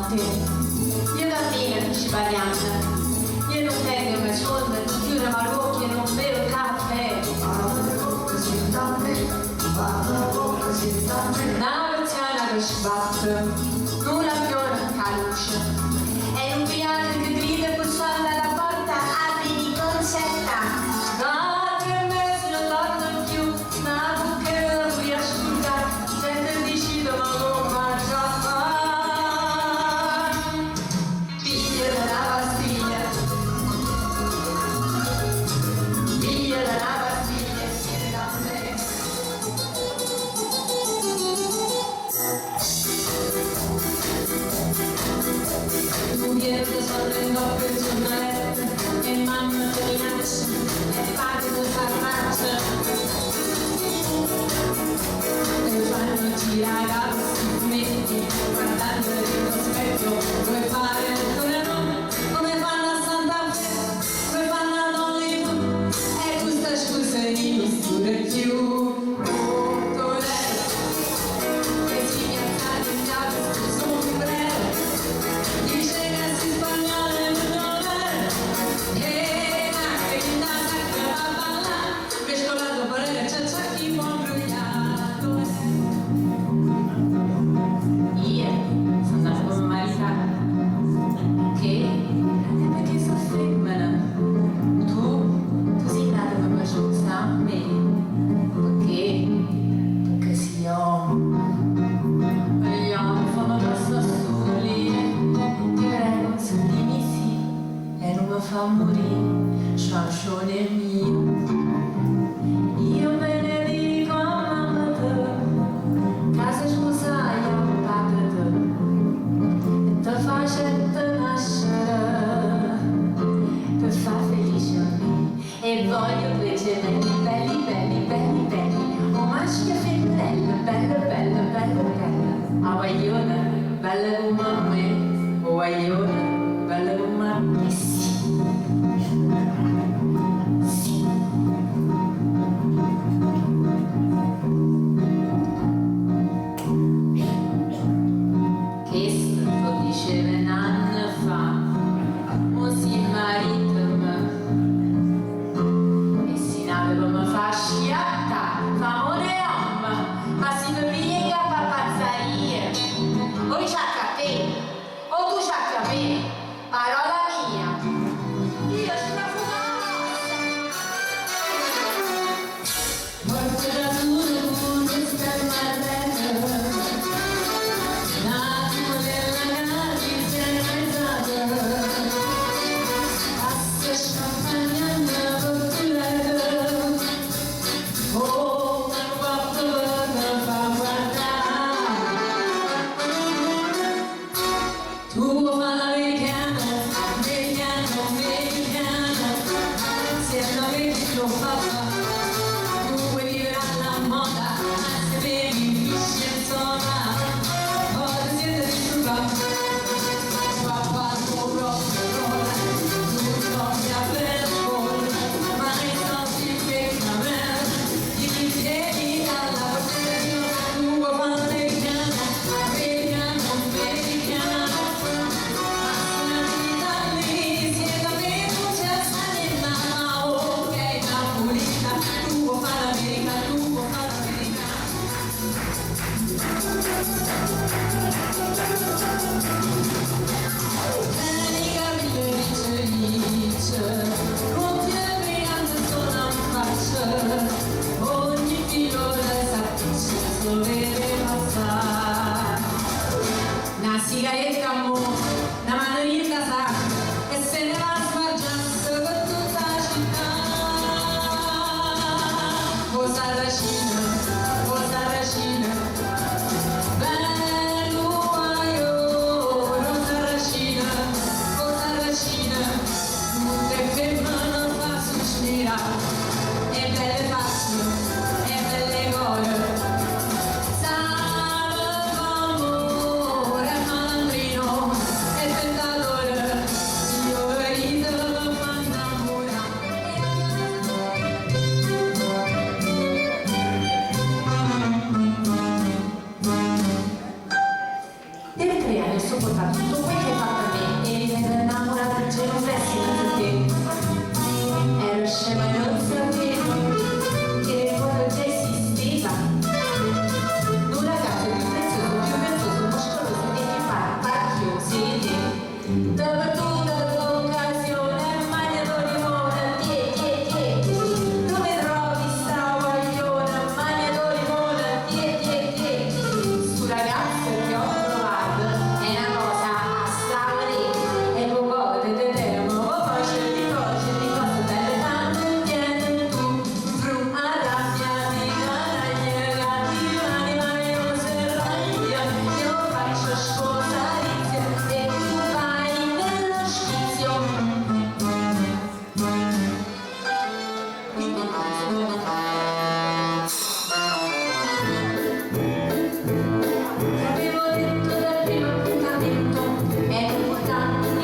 notte. Io da bene ci parliamo. Io non tengo mai sonno, non chiudo mai l'occhio, non bevo caffè. Una porzione che sbatte, una fiora caluce. E un piano che grida bussando alla porta, apri con setta. No, che mezzo non l'hanno più, ma perché non vuoi ascoltare? Sento decido ma non mangia mai. Figlia della pastiglia, figlia della pastiglia, siete da me. Tu vieni solo in doppio il giornale e mamma ti minaccia e padre ti farmaccia e fanno girare a metti guardando il specchio come fare ancora no come fanno a Santa Fe come fanno a Hollywood e questa scusa di mistura più torello che si piazza in casa sul sombrero dice che si spagnolo non è e anche in casa che va a ballare mescolato parere c'è chi può brugliato io sono andata con Marisa che perché sono femmina tu sei nata per me giusta a me perché si gli uomini fanno questo soli ti prego dimmi sì e non mi fa morire sciancione mio io me ne dico a mamma te casa sposai a un padre te facendo nascere per far felice a me e voglio due gemelli belli belli belli belli un maschio e femminello bello bello bello bello a guaglione bella come me o guaglione bella come me sì sì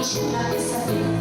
vicina e sapere